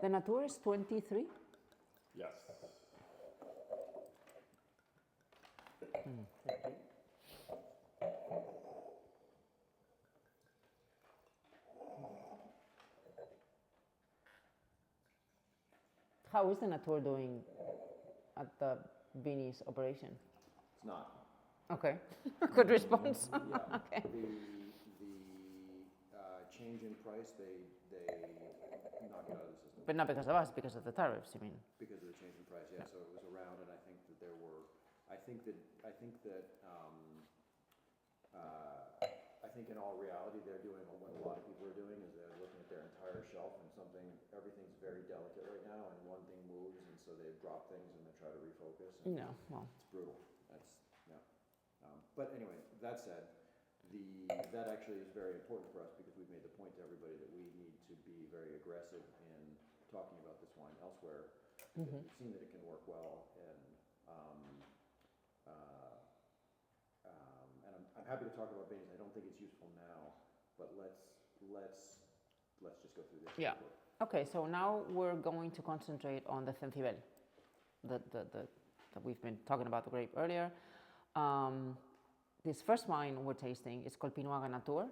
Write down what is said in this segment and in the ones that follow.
The Natur is 23? Yes. How is the Natur doing at the Vini's operation? It's not. Okay, good response. Yeah. Okay. The change in price, they knocked it out of the system. But not because of us, because of the tariffs, you mean? Because of the change in price, yeah. So it was around, and I think that there were, I think in all reality, they're doing what a lot of people are doing is they're looking at their entire shelf and everything's very delicate right now, and one thing moves, and so they drop things and they try to refocus. And No, well. it's brutal. But anyway, that said, that actually is very important for us because we've made the point to everybody that we need to be very aggressive in talking about this wine elsewhere. We've seen that it can work well, and I'm happy to talk about Vini's. I don't think it's useful now, but let's just go through this. Yeah. Okay, so now we're going to concentrate on the Cencibel that we've been talking about the grape earlier. This first wine we're tasting is called Piñuaga Natur.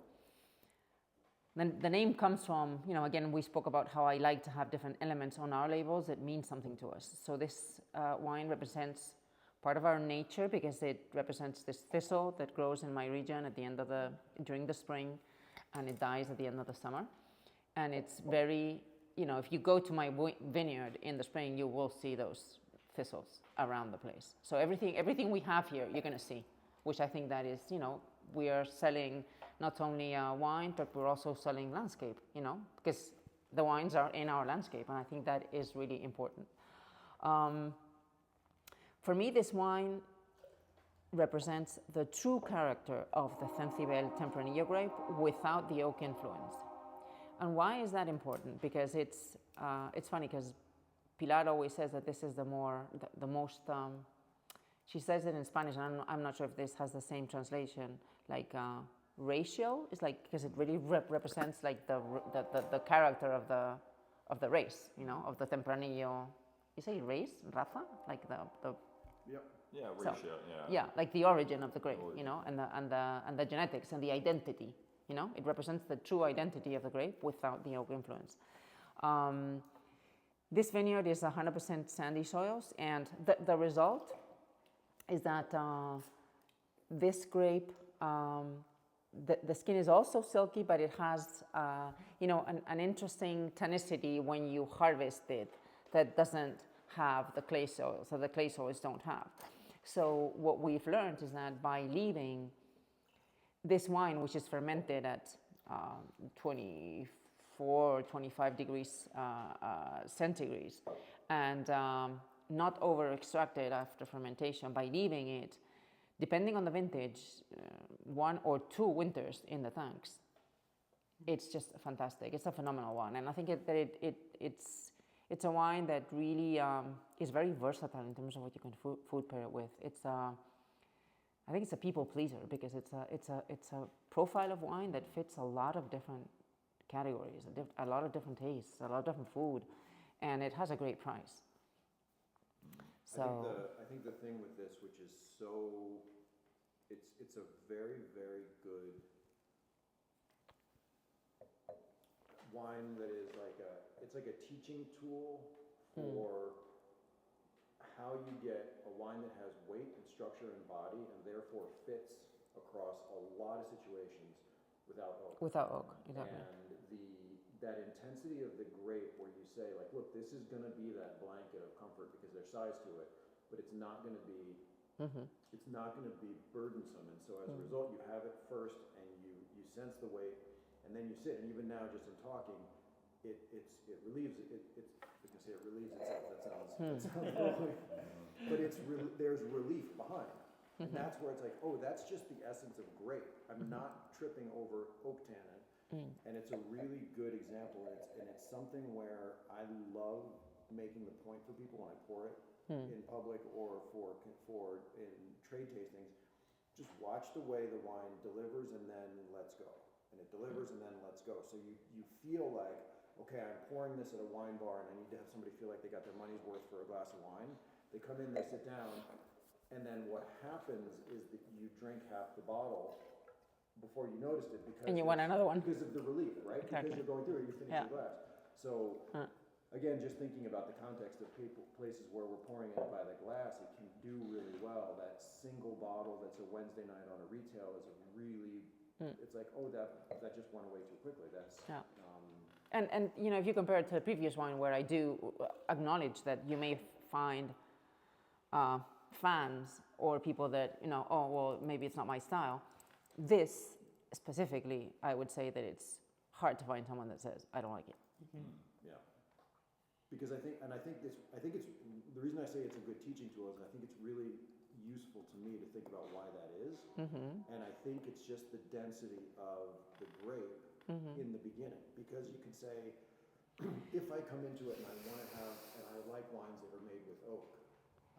Then the name comes from, again, we spoke about how I like to have different elements on our labels that mean something to us. So this wine represents part of our nature because it represents this thistle that grows in my region at the end of during the spring, and it dies at the end of the summer. And it's very, if you go to my vineyard in the spring, you will see those thistles around the place. So everything we have here, you're going to see, which I think that is, we are selling not only wine, but we're also selling landscape, because the wines are in our landscape, and I think that is really important. For me, this wine represents the true character of the Cencibel Tempranillo grape without the oak influence. And why is that important? Because it's funny because Pilar always says that this is the most, she says it in Spanish, and I'm not sure if this has the same translation, like ratio, is like, because it really represents like the character of the race, of the Tempranillo. You say race, raza? Like the Yep. Yeah, ratio, so, yeah. Yeah, like the origin of the grape, and the genetics and the identity, It represents the true identity of the grape without the oak influence. This vineyard is 100% sandy soils, and the result is that this grape, the skin is also silky, but it has, an interesting tonicity when you harvest it that doesn't have the clay soils, so the clay soils don't have. So what we've learned is that by leaving this wine, which is fermented at 24, 25 degrees centigrade, and not over-extracted after fermentation, by leaving it, depending on the vintage, 1 or 2 winters in the tanks, it's just fantastic. It's a phenomenal one, and I think it's a wine that really is very versatile in terms of what you can food pair it with. I think it's a people pleaser because it's a profile of wine that fits a lot of different categories, a lot of different tastes, a lot of different food, and it has a great price. So I think the thing with this, which is it's a very, very good wine that is it's like a teaching tool for how you get a wine that has weight and structure and body and therefore fits across a lot of situations without oak. Without oak, exactly. And that intensity of the grape where you say, like, look, this is going to be that blanket of comfort because there's size to it, but it's not going to be it's not going to be burdensome. And so as a result, you have it first and you sense the weight, and then you sit. And even now, just in talking, it relieves it. You can say it relieves itself. That sounds lovely. But there's relief behind. And that's where it's like, oh, that's just the essence of grape. I'm not tripping over oak tannin. And it's a really good example. And it's something where I love making the point for people when I pour it in public or for in trade tastings. Just watch the way the wine delivers and then lets go. And it delivers and then lets go. So you feel like okay, I'm pouring this at a wine bar and I need to have somebody feel like they got their money's worth for a glass of wine. They come in, they sit down, and then what happens is that you drink half the bottle before you noticed it because And you want another one. because of the relief, right? Exactly. Because you're going through it, you finish Yeah. your glass. So again, just thinking about the context of places where we're pouring it by the glass, it can do really well. That single bottle that's a Wednesday night on a retail is a really, it's like, oh, that just went away too quickly. That's And you know, if you compare it to the previous wine, where I do acknowledge that you may find fans or people that, you know, oh, well, maybe it's not my style. This specifically, I would say that it's hard to find someone that says, I don't like it. Yeah. Because I think it's, the reason I say it's a good teaching tool is I think it's really useful to me to think about why that is. And I think it's just the density of the grape in the beginning. Because you can say, if I come into it and I want to have, and I like wines that are made with oak,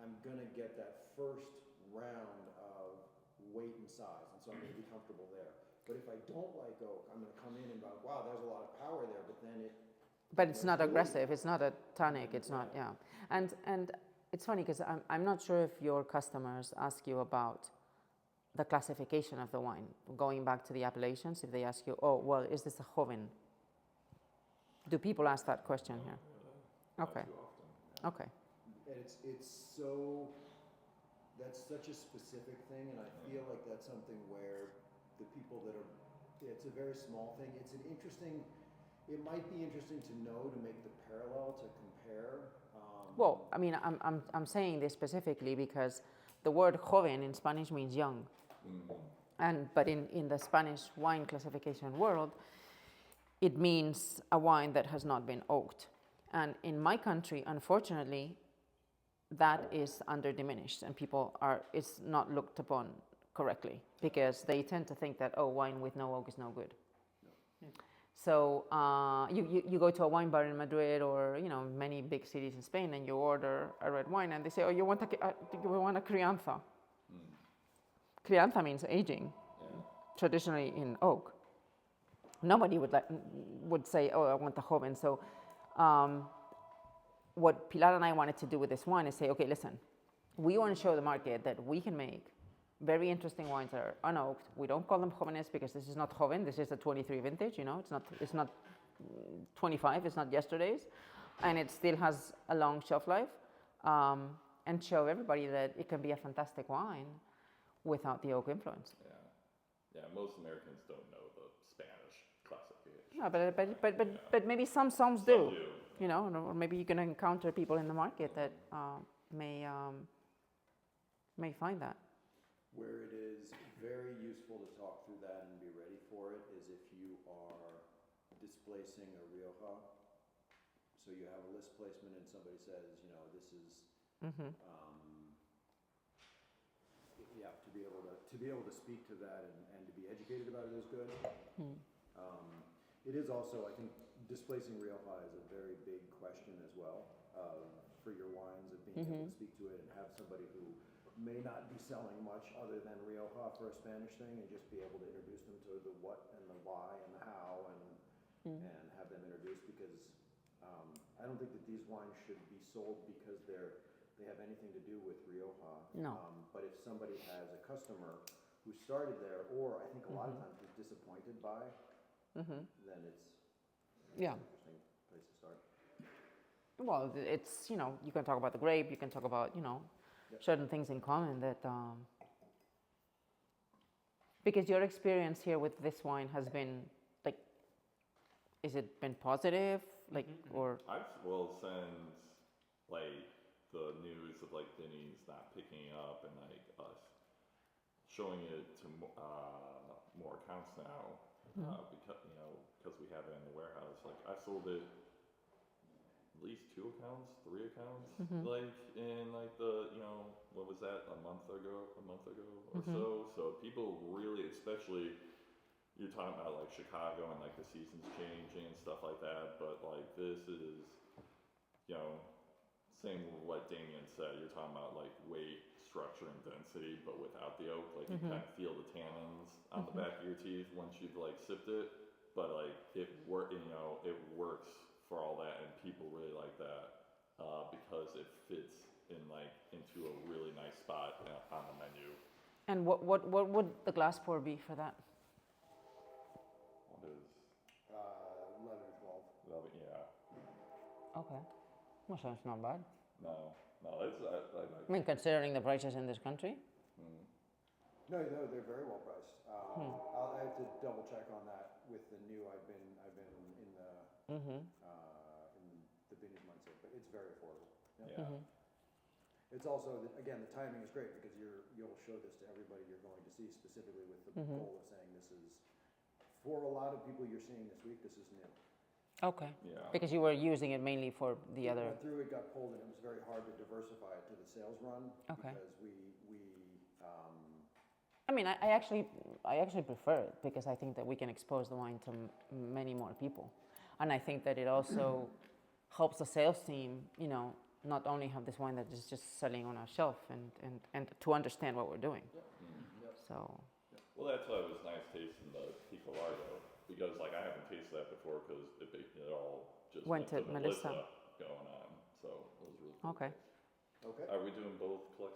I'm going to get that first round of weight and size, and so I'm going to be comfortable there. But if I don't like oak, I'm going to come in and go, wow, there's a lot of power there, but then But it's not aggressive, it's not a tonic, it's not, And it's funny because I'm not sure if your customers ask you about the classification of the wine, going back to the appellations, if they ask you, oh, well, is this a joven? Do people ask that question here? Okay. Okay. And it's so, that's such a specific thing, and I feel like that's something where the people that are, it's a very small thing. It's an interesting, it might be interesting to know to make the parallel to compare. Well, I mean, I'm saying this specifically because the word joven in Spanish means young. But in the Spanish wine classification world, it means a wine that has not been oaked. And in my country, unfortunately, that is under-diminished, and it's not looked upon correctly because they tend to think that, oh, wine with no oak is no good. So you go to a wine bar in Madrid or, you know, many big cities in Spain, and you order a red wine, and they say, oh, you want a crianza. Crianza means aging, traditionally in oak. Nobody would say, oh, I want a joven. So what Pilar and I wanted to do with this wine is say, okay, listen, we want to show the market that we can make very interesting wines that are unoaked. We don't call them jóvenes because this is not joven. This is a 23 vintage. You know, it's not 25. It's not yesterday's, and it still has a long shelf life. And show everybody that it can be a fantastic wine without the oak influence. Yeah. Most Americans don't know the Spanish classification. No, but maybe some do. You know, or maybe you're going to encounter people in the market that may find that. Where it is very useful to talk through that and be ready for it is if you are displacing a Rioja. So you have a list placement and somebody says, you know, this is, to be able to speak to that and to be educated about it is good. It is also, I think, displacing Rioja is a very big question as well for your wines, of being able to speak to it and have somebody who may not be selling much other than Rioja for a Spanish thing, and just be able to introduce them to the what and the why and the how, and have them introduced, because I don't think that these wines should be sold because they have anything to do with Rioja. No. But if somebody has a customer who started there, or I think a lot of times was disappointed by, then it's an interesting place to start. Well, it's, you know, you can talk about the grape, you can talk about, you know, certain things in common that, because your experience here with this wine has been, like, is it been positive? Like, or? Since, like, the news of, like, Denny's not picking up and, like, us showing it to more accounts now, because we have it in the warehouse, like, I've sold it at least 2 accounts, 3 accounts, like, in, like, the, you know, what was that, a month ago or so. So people really, especially, you're talking about, like, Chicago and, like, the seasons changing and stuff like that, but, like, this is, you know, same with what Damien said, you're talking about, like, weight, structure, and density, but without the oak, like, you kind of feel the tannins on the back of your teeth once you've, like, sipped it, but, like, it works for all that, and people really like that because it fits in like into a really nice spot on the menu. And what would the glass pour be for that? What is 11 or 12. love it? Yeah. Okay. Well, so it's not bad. No, it's I like. I mean, considering the prices in this country. No, they're very well priced. I have to double check on that with the new. I've been in the vineyard mindset, but it's very affordable. Yeah. It's also again the timing is great because you'll show this to everybody you're going to see, specifically with the goal of saying this is for a lot of people you're seeing this week. This is new. Okay. Yeah. Because you were using it mainly for the other. Went through, it got pulled, and it was very hard to diversify it to the sales run. Okay. Because we I mean, I actually prefer it because I think that we can expose the wine to many more people, and I think that it also helps the sales team, you know, not only have this wine that is just selling on our shelf and to understand what we're doing. So. Well, that's why it was nice tasting the Pico Largo, because like I haven't tasted that before because it all just Went to Melissa going on. So it was really cool. Okay. Okay. Are we doing both collections